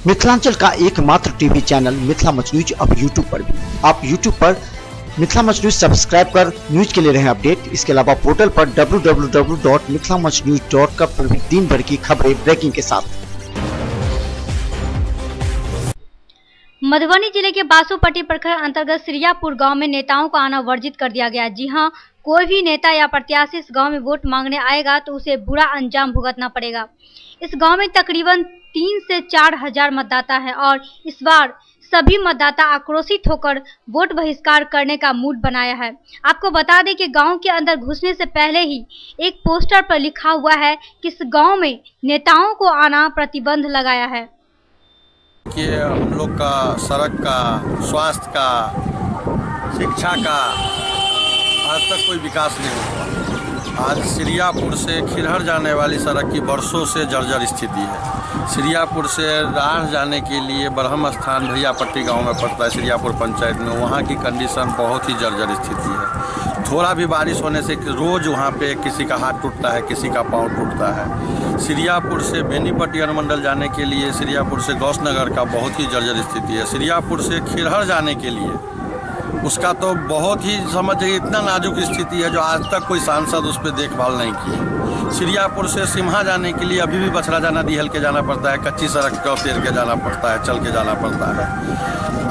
मिथिलांचल का एकमात्र TV channel Mithila much news अब यूट्यूब पर भी। आप यूट्यूब पर मिथिला मच न्यूज सब्सक्राइब कर न्यूज के लिए रहे अपडेट। इसके अलावा पोर्टल पर www.mithilamachnews.com पर भी दिन भर की खबरें ब्रेकिंग के साथ। मधुबनी जिले के बासोपट्टी प्रखंड अंतर्गत सिरियापुर गांव में नेताओं का आना वर्जित कर दिया गया। जी हां, कोई भी नेता या प्रत्याशी इस गांव में वोट मांगने आएगा तो उसे बुरा अंजाम भुगतना पड़ेगा। इस गांव में तकरीबन 3 से 4 हजार मतदाता है और इस बार सभी मतदाता आक्रोशित होकर वोट बहिष्कार करने का मूड बनाया है। आपको बता दें कि गांव के अंदर घुसने से पहले ही एक पोस्टर पर लिखा हुआ है कि इस गांव में नेताओं को आना प्रतिबंध लगाया है। कि हम लोग का सड़क का, स्वास्थ्य का, शिक्षा का आज तक कोई विकास नहीं हुआ। आज सिरियापुर से खिरहर जाने वाली सड़क की वर्षों से जर्जर स्थिति है। सिरियापुर से राढ़ जाने के लिए ब्रह्म स्थान भैयापट्टी गांव में पड़ता है, सिरियापुर पंचायत में। वहाँ की कंडीशन बहुत ही जर्जर स्थिति है। थोड़ा भी बारिश होने से रोज़ वहाँ पे किसी का हाथ टूटता है, किसी का पाँव टूटता है। सिरियापुर से बेनीपट्टी अनुमंडल जाने के लिए सिरियापुर से गौसनगर का बहुत ही जर्जर स्थिति है। सिरियापुर से खिरहर जाने के लिए उसका तो बहुत ही समझिए इतना नाजुक स्थिति है जो आज तक कोई सांसद उस पर देखभाल नहीं की। सिरियापुर से सिम्हा जाने के लिए अभी भी बछड़ा जाना दिहल के जाना पड़ता है, कच्ची सड़क का पेर के जाना पड़ता है, चल के जाना पड़ता है।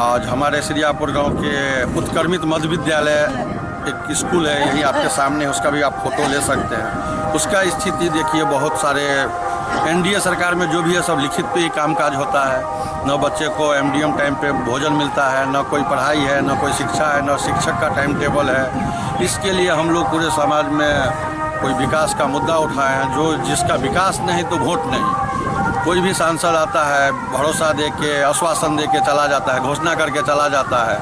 आज हमारे सिरियापुर गांव के उत्क्रमित मध्य विद्यालय एक स्कूल है, यही आपके सामने, उसका भी आप फोटो ले सकते हैं। उसका स्थिति देखिए, बहुत सारे एनडीए सरकार में जो भी है सब लिखित पे ही कामकाज होता है। न बच्चे को एमडीएम टाइम पे भोजन मिलता है, न कोई पढ़ाई है, न कोई शिक्षा है, न शिक्षक का टाइम टेबल है। इसके लिए हम लोग पूरे समाज में कोई विकास का मुद्दा उठाए हैं। जो जिसका विकास नहीं तो वोट नहीं। कोई भी सांसद आता है, भरोसा दे के, आश्वासन दे के चला जाता है, घोषणा करके चला जाता है।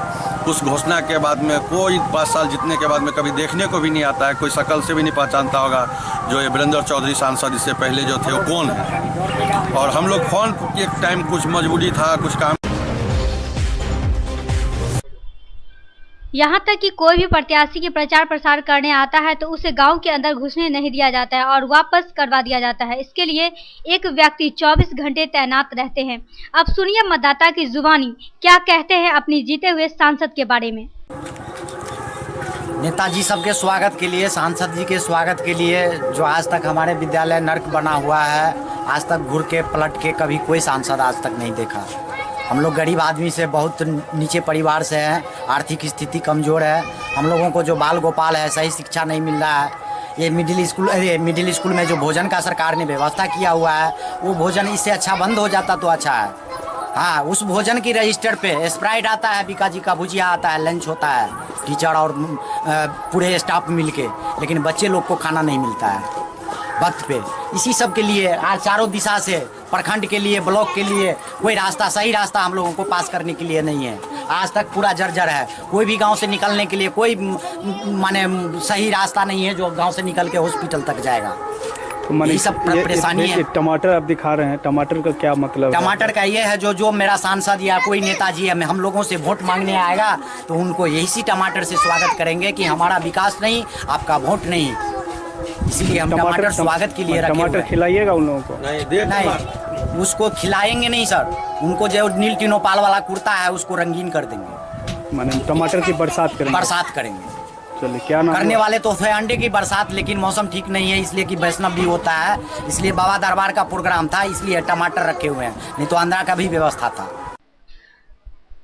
उस घोषणा के बाद में कोई 5 साल जीतने के बाद में कभी देखने को भी नहीं आता है, कोई शकल से भी नहीं पहचानता होगा जो ये वीरेंद्र चौधरी सांसद इससे पहले जो थे वो कौन है। और हम लोग फोन एक टाइम कुछ मजबूरी था, कुछ काम। यहाँ तक कि कोई भी प्रत्याशी के प्रचार प्रसार करने आता है तो उसे गांव के अंदर घुसने नहीं दिया जाता है और वापस करवा दिया जाता है। इसके लिए एक व्यक्ति 24 घंटे तैनात रहते हैं। अब सुनिए मतदाता की जुबानी क्या कहते हैं अपनी जीते हुए सांसद के बारे में। नेताजी सबके स्वागत के लिए, सांसद जी के स्वागत के लिए, जो आज तक हमारे विद्यालय नर्क बना हुआ है, आज तक घूर के पलट के कभी कोई सांसद आज तक नहीं देखा। हम लोग गरीब आदमी से, बहुत नीचे परिवार से हैं, आर्थिक स्थिति कमज़ोर है। हम लोगों को जो बाल गोपाल है, सही शिक्षा नहीं मिल रहा है। ये मिडिल स्कूल में जो भोजन का सरकार ने व्यवस्था किया हुआ है, वो भोजन इससे अच्छा बंद हो जाता तो अच्छा है। हाँ, उस भोजन की रजिस्टर पे स्प्राइट आता है, बीकाजी का भुजिया आता है, लंच होता है, टीचर और पूरे स्टाफ मिलके, लेकिन बच्चे लोग को खाना नहीं मिलता है वक्त पे। इसी सब के लिए आज चारों दिशा से, प्रखंड के लिए, ब्लॉक के लिए कोई रास्ता, सही रास्ता हम लोगों को पास करने के लिए नहीं है। आज तक पूरा जर्जर है। कोई भी गांव से निकलने के लिए कोई माने सही रास्ता नहीं है जो गांव से निकल के हॉस्पिटल तक जाएगा। तो यही सब परेशानी है। टमाटर आप दिखा रहे हैं, टमाटर का क्या मतलब? टमाटर का ये है जो मेरा सांसद या कोई नेताजी है, हम लोगों से वोट मांगने आएगा तो उनको यही टमाटर से स्वागत करेंगे कि हमारा विकास नहीं, आपका वोट नहीं। इसीलिए हम टमाटर स्वागत के लिए रखे। टमाटर खिलाइएगा उन लोगों को? नहीं, उसको खिलाएंगे नहीं सर। उनको जो नील टिनोपाल वाला कुर्ता है उसको रंगीन कर देंगे। माने टमाटर की बरसात करेंगे? बरसात करेंगे। चलिए, क्या नाम करने वाले तो थे अंडे की बरसात, लेकिन मौसम ठीक नहीं है इसलिए कि वैष्णव भी होता है, इसलिए बाबा दरबार का प्रोग्राम था, इसलिए टमाटर रखे हुए हैं, नहीं तो अंडा का भी व्यवस्था था।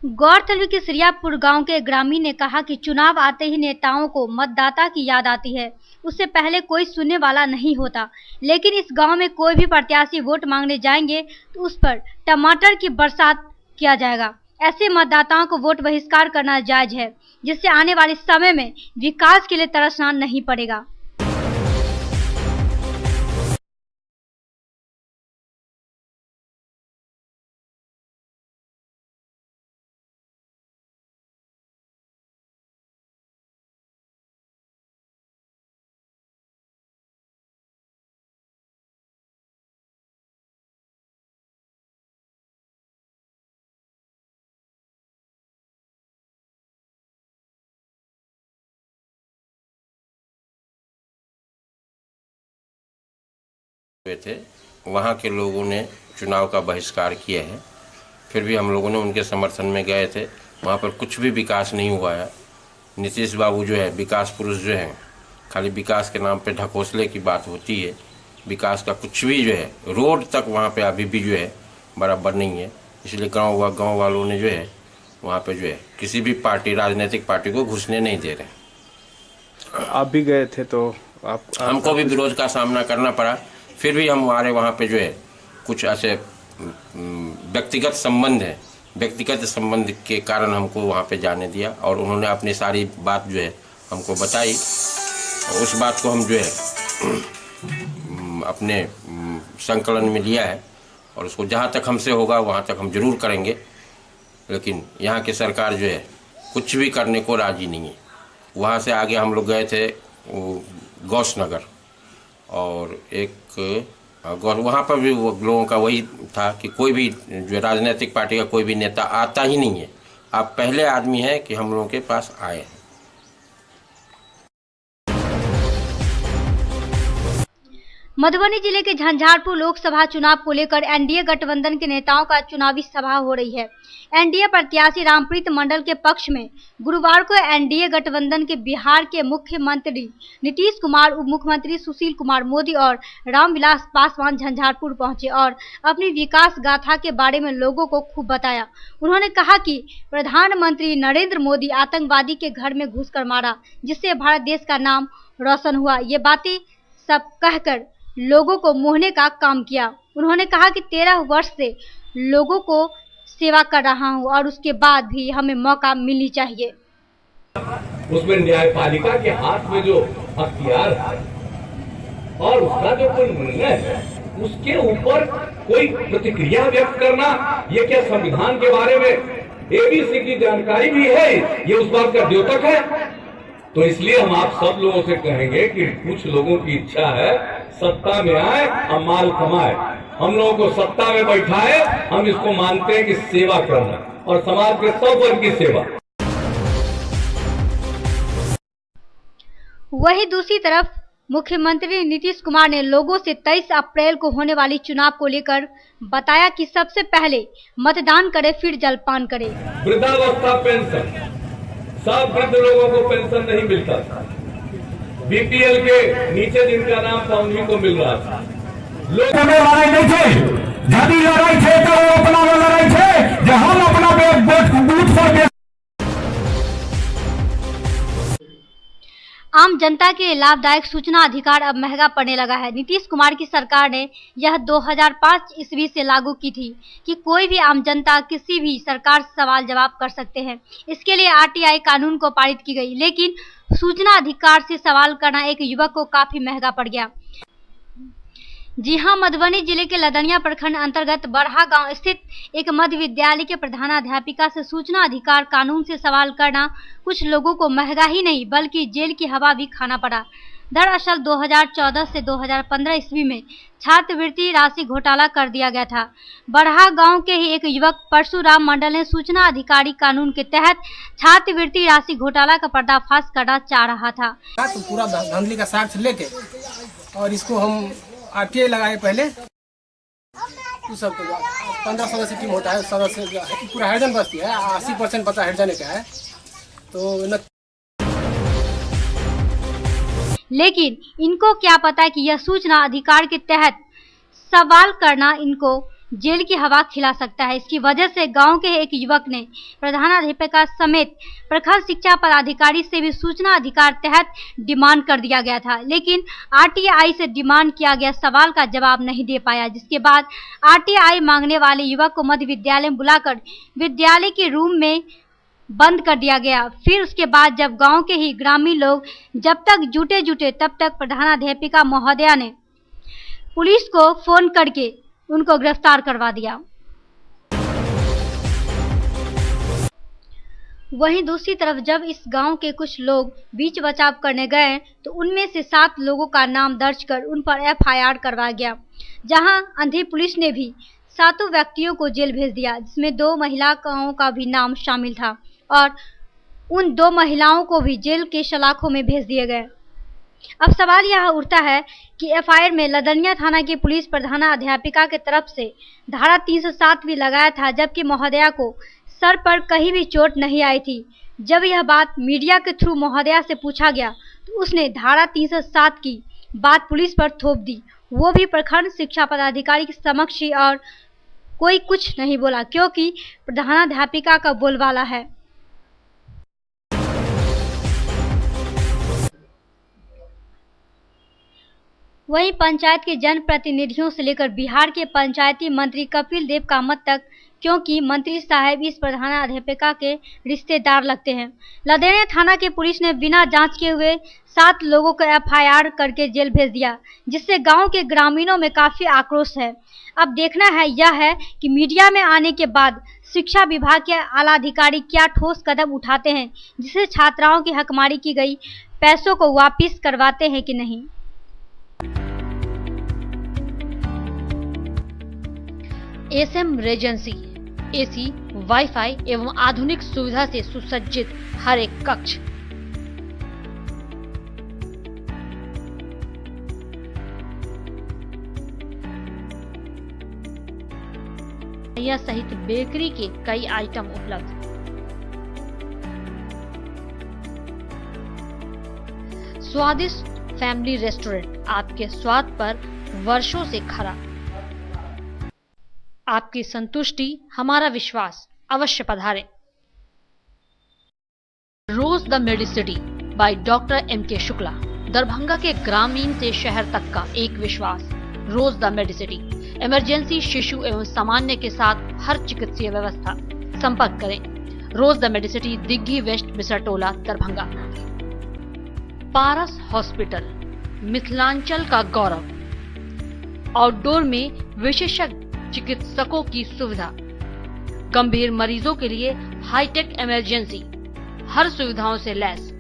गौरतलब कि सिरियापुर गांव के ग्रामीण ने कहा कि चुनाव आते ही नेताओं को मतदाता की याद आती है, उससे पहले कोई सुनने वाला नहीं होता। लेकिन इस गांव में कोई भी प्रत्याशी वोट मांगने जाएंगे तो उस पर टमाटर की बरसात किया जाएगा। ऐसे मतदाताओं को वोट बहिष्कार करना जायज है, जिससे आने वाले समय में विकास के लिए तरसना नहीं पड़ेगा। थे, वहाँ के लोगों ने चुनाव का बहिष्कार किए हैं फिर भी हम लोगों ने उनके समर्थन में गए थे। वहाँ पर कुछ भी विकास नहीं हुआ है। नीतीश बाबू जो है विकास पुरुष जो हैं, खाली विकास के नाम पे ढकोसले की बात होती है। विकास का कुछ भी जो है, रोड तक वहाँ पे अभी भी जो है बराबर नहीं है। इसलिए गांव वालों ने जो है वहाँ पे जो है किसी भी पार्टी, राजनीतिक पार्टी को घुसने नहीं दे रहे। आप भी गए थे तो हमको भी विरोध का सामना करना पड़ा। फिर भी हमारे वहाँ पे जो है कुछ ऐसे व्यक्तिगत संबंध के कारण हमको वहाँ पे जाने दिया और उन्होंने अपनी सारी बात जो है हमको बताई। और उस बात को हम जो है अपने संकलन में लिया है और उसको जहाँ तक हमसे होगा वहाँ तक हम जरूर करेंगे। लेकिन यहाँ की सरकार जो है कुछ भी करने को राजी नहीं है। वहाँ से आगे हम लोग गए थे गौस नगर, और एक वहाँ पर भी वो लोगों का वही था कि कोई भी जो राजनीतिक पार्टी का कोई भी नेता आता ही नहीं है। आप पहले आदमी हैं कि हम लोगों के पास आए हैं। मधुबनी जिले के झंझारपुर लोकसभा चुनाव को लेकर एनडीए गठबंधन के नेताओं का चुनावी सभा हो रही है। एनडीए प्रत्याशी रामप्रीत मंडल के पक्ष में गुरुवार को एनडीए गठबंधन के बिहार के मुख्यमंत्री नीतीश कुमार, उप मुख्यमंत्री सुशील कुमार मोदी और रामविलास पासवान झंझारपुर पहुंचे और अपनी विकास गाथा के बारे में लोगों को खूब बताया। उन्होंने कहा कि प्रधानमंत्री नरेंद्र मोदी आतंकवादी के घर में घुसकर मारा, जिससे भारत देश का नाम रोशन हुआ। ये बातें सब कहकर लोगों को मोहने का काम किया। उन्होंने कहा कि 13 वर्ष से लोगों को सेवा कर रहा हूं और उसके बाद भी हमें मौका मिलनी चाहिए। उसमें न्यायपालिका के हाथ में जो अख्तियार है और उसका जो कोई निर्णय है उसके ऊपर कोई प्रतिक्रिया व्यक्त करना, ये क्या संविधान के बारे में एबीसी की जानकारी भी है? ये उस बात का द्योतक है। तो इसलिए हम आप सब लोगों से कहेंगे कि कुछ लोगों की इच्छा है सत्ता में आए और माल कमाए। हम लोगों को सत्ता में बैठाए, हम इसको मानते हैं कि सेवा करना और समाज के सब वर्ग की सेवा। वहीं दूसरी तरफ मुख्यमंत्री नीतीश कुमार ने लोगों से 23 अप्रैल को होने वाली चुनाव को लेकर बताया कि सबसे पहले मतदान करें, फिर जलपान करें। वृद्धावस्था पेंशन, सब वृद्ध लोगों को पेंशन नहीं मिलता था। बीपीएल के नीचे जिनका नाम था उन्हीं को मिल रहा था। लोग लड़ाई नहीं थे, यदि लड़ाई थे तो वो अपना लड़ाई थे, जब हम अपना बूथ पर आम जनता के लिए लाभदायक सूचना अधिकार अब महंगा पड़ने लगा है। नीतीश कुमार की सरकार ने यह 2005 ईस्वी से लागू की थी कि कोई भी आम जनता किसी भी सरकार से सवाल जवाब कर सकते हैं। इसके लिए आरटीआई कानून को पारित की गई, लेकिन सूचना अधिकार से सवाल करना एक युवक को काफी महंगा पड़ गया। जी हां, मधुबनी जिले के लदनिया प्रखंड अंतर्गत बरहा गांव स्थित एक मध्य विद्यालय के प्रधानाध्यापिका से सूचना अधिकार कानून से सवाल करना कुछ लोगों को महंगा ही नहीं बल्कि जेल की हवा भी खाना पड़ा। दरअसल 2014 से 2015 ईस्वी में छात्रवृत्ति राशि घोटाला कर दिया गया था। बरहा गांव के ही एक युवक परशुराम मंडल ने सूचना अधिकारी कानून के तहत छात्रवृत्ति राशि घोटाला का पर्दाफाश करना चाह रहा था। तो पूरा धांधली का साक्ष्य लेके और इसको हम आरटीआई लगाए पहले। तो सब 15 सदस्य टीम होता है, सदस्य पूरा हरिजन बस्ती है, 80% पता हरिजन का है। तो लेकिन इनको क्या पता कि यह सूचना अधिकार के तहत सवाल करना इनको जेल की हवा खिला सकता है। इसकी वजह से गांव के एक युवक ने प्रधानाध्यापिका समेत प्रखंड शिक्षा पदाधिकारी से भी सूचना अधिकार तहत डिमांड कर दिया गया था, लेकिन आरटीआई से डिमांड किया गया सवाल का जवाब नहीं दे पाया। जिसके बाद आरटीआई मांगने वाले युवक को मध्य विद्यालय में बुलाकर विद्यालय के रूम में बंद कर दिया गया। फिर उसके बाद जब गांव के ही ग्रामीण लोग जब तक जुटे तब तक प्रधानाध्यापिका महोदया ने पुलिस को फोन करके उनको गिरफ्तार करवा दिया। वहीं दूसरी तरफ जब इस गांव के कुछ लोग बीच बचाव करने गए तो उनमें से 7 लोगों का नाम दर्ज कर उन पर एफआईआर करवाया गया, जहां अंधी पुलिस ने भी 7 व्यक्तियों को जेल भेज दिया, जिसमें 2 महिलाओं का भी नाम शामिल था और उन 2 महिलाओं को भी जेल के सलाखों में भेज दिए गए। अब सवाल यह उठता है कि एफआईआर में लदनिया थाना की पुलिस प्रधानाध्यापिका के तरफ से धारा 307 भी लगाया था, जबकि महोदया को सर पर कहीं भी चोट नहीं आई थी। जब यह बात मीडिया के थ्रू महोदया से पूछा गया तो उसने धारा 307 की बात पुलिस पर थोप दी, वो भी प्रखंड शिक्षा पदाधिकारी के समक्ष ही, और कोई कुछ नहीं बोला क्योंकि प्रधानाध्यापिका का बोलबाला है। वहीं पंचायत के जनप्रतिनिधियों से लेकर बिहार के पंचायती मंत्री कपिल देव कामत तक, क्योंकि मंत्री साहब इस प्रधानाध्यापिका के रिश्तेदार लगते हैं। लदनिया थाना के पुलिस ने बिना जांच किए हुए 7 लोगों को एफआईआर करके जेल भेज दिया, जिससे गांव के ग्रामीणों में काफी आक्रोश है। अब देखना है यह है कि मीडिया में आने के बाद शिक्षा विभाग के आला अधिकारी क्या ठोस कदम उठाते हैं, जिससे छात्राओं की हकमारी की गई पैसों को वापस करवाते हैं कि नहीं। एसएम रेजेंसी एसी, वाईफाई एवं आधुनिक सुविधा से सुसज्जित हर एक कक्ष। यह सहित बेकरी के कई आइटम उपलब्ध। स्वादिष्ट फैमिली रेस्टोरेंट, आपके स्वाद पर वर्षों से खरा। आपकी संतुष्टि हमारा विश्वास, अवश्य पधारें। Rose the Medicity by doctor M K. Shukla, Darbhanga के ग्रामीण से शहर तक का एक विश्वास। रोज द मेडिसिटी, इमरजेंसी, शिशु एवं सामान्य के साथ हर चिकित्सीय व्यवस्था। संपर्क करें Rose the Medicity, Digghi West, Bisartola, Darbhanga. Paras hospital, Mithilanchal का गौरव। आउटडोर में विशेषज्ञ चिकित्सकों की सुविधा, गंभीर मरीजों के लिए हाईटेक इमरजेंसी, हर सुविधाओं से लैस।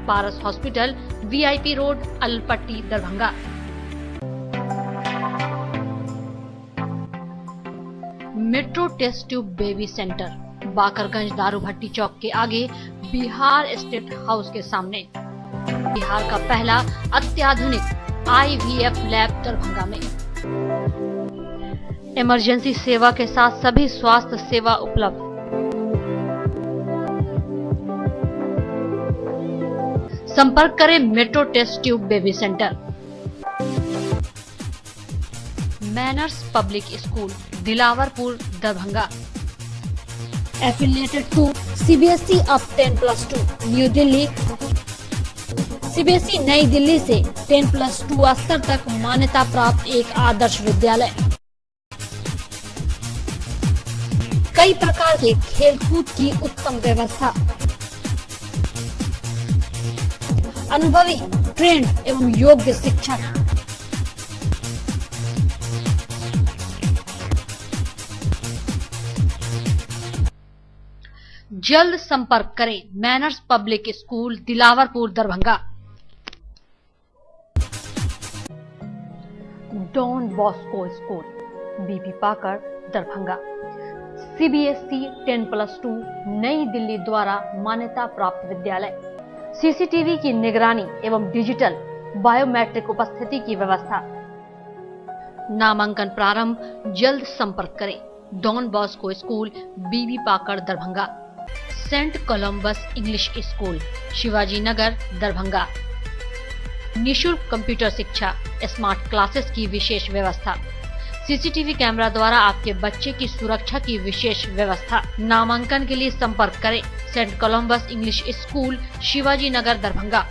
Paras hospital, VIP road, Alpatti, Darbhanga. Metro test tube baby centre, Bakarganj, Darubhatti Chowk के आगे, बिहार स्टेट हाउस के सामने। बिहार का पहला अत्याधुनिक आईवीएफ लैब दरभंगा में। इमरजेंसी सेवा के साथ सभी स्वास्थ्य सेवा उपलब्ध। संपर्क करें metro test tube baby centre. Manners public school, Dilawarpur, Darbhanga. Affiliated to CBSE up 10+2, New Delhi. CBSE नई दिल्ली से 10+2 स्तर तक मान्यता प्राप्त एक आदर्श विद्यालय। कई प्रकार के खेलकूद की उत्तम व्यवस्था। अनुभवी, ट्रेंड एवं योग्य शिक्षक। जल्द संपर्क करें Manners public school, Dilawarpur, Darbhanga. Don Bosco school, BP Pakar, Darbhanga. CBSE 10+2 नई दिल्ली द्वारा मान्यता प्राप्त विद्यालय। सीसीटीवी की निगरानी एवं डिजिटल बायोमेट्रिक उपस्थिति की व्यवस्था। नामांकन प्रारंभ, जल्द संपर्क करें don Bosco school, Bibi Pakar, Darbhanga. Saint Columbus English School, Shivaji Nagar, Darbhanga. निःशुल्क कंप्यूटर शिक्षा, स्मार्ट क्लासेस की विशेष व्यवस्था। सीसीटीवी कैमरा द्वारा आपके बच्चे की सुरक्षा की विशेष व्यवस्था। नामांकन के लिए संपर्क करें Saint Columbus English School, Shivaji Nagar, Darbhanga.